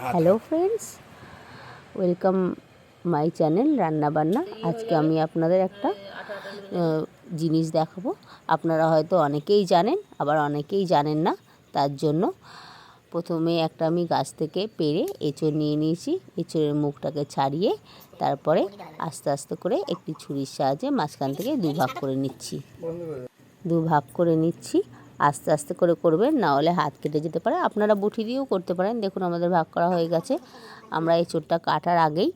Hello friends, welcome my channel রান্না বান্না। আজকে আমি আপনাদের একটা জিনিস দেখাবো। আপনারা হয়তো অনেকেই জানেন, আবার অনেকেই জানেন না। তার জন্য প্রথমে একটা আমি গাছ থেকে পেড়ে এঁচড় নিয়ে নিয়েছি। এঁচড়ের মুখটাকে ছাড়িয়ে তারপরে আস্তে আস্তে করে একটি ছুরির সাহায্যে মাঝখান থেকে দুভাগ করে নিচ্ছি। আস্তে আস্তে করে করবেন, না হলে হাত কেটে যেতে পারে। আপনারা বটি দিয়েও করতে পারেন। দেখুন আমাদের ভাগ করা হয়ে গেছে। আমরা এঁচড়টা কাটার আগেই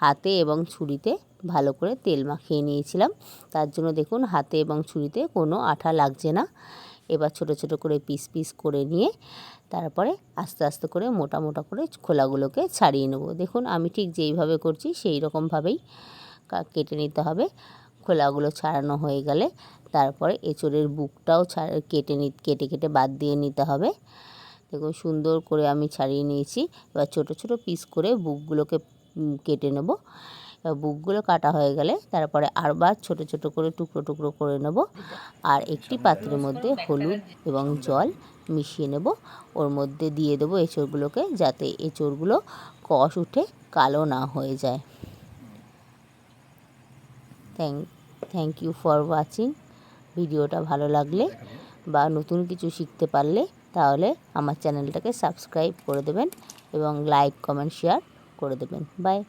হাতে এবং ছুরিতে ভালো করে তেল মাখিয়ে নিয়েছিলাম। তার জন্য দেখুন হাতে এবং ছুরিতে কোনো আঠা লাগছে না। এবার ছোট ছোট করে পিস পিস করে নিয়ে তারপরে আস্তে আস্তে করে মোটা মোটা করে খোলাগুলোকে ছাড়িয়ে নেব। দেখুন আমি ঠিক যেইভাবে করছি সেই রকমভাবেই কেটে নিতে হবে। খোলাগুলো ছাড়ানো হয়ে গেলে তারপরে এঁচড়ের বুকটাও কেটে কেটে বাদ দিয়ে নিতে হবে। দেখুন সুন্দর করে আমি ছাড়িয়ে নিয়েছি। এবার ছোট ছোট পিস করে বুকগুলোকে কেটে নেব। বুকগুলো কাটা হয়ে গেলে তারপরে আরবার ছোট ছোট করে টুকরো টুকরো করে নেব। আর একটি পাত্রের মধ্যে হলুদ এবং জল মিশিয়ে নেব। ওর মধ্যে দিয়ে দেবো এঁচড়গুলোকে, যাতে এঁচড়গুলো কষ উঠে কালো না হয়ে যায়। Thank you for watching. ভিডিওটা ভালো লাগলে বা নতুন কিছু শিখতে পারলে তাহলে আমার চ্যানেলটাকে সাবস্ক্রাইব করে দেবেন এবং লাইক কমেন্ট শেয়ার করে দেবেন। বাই।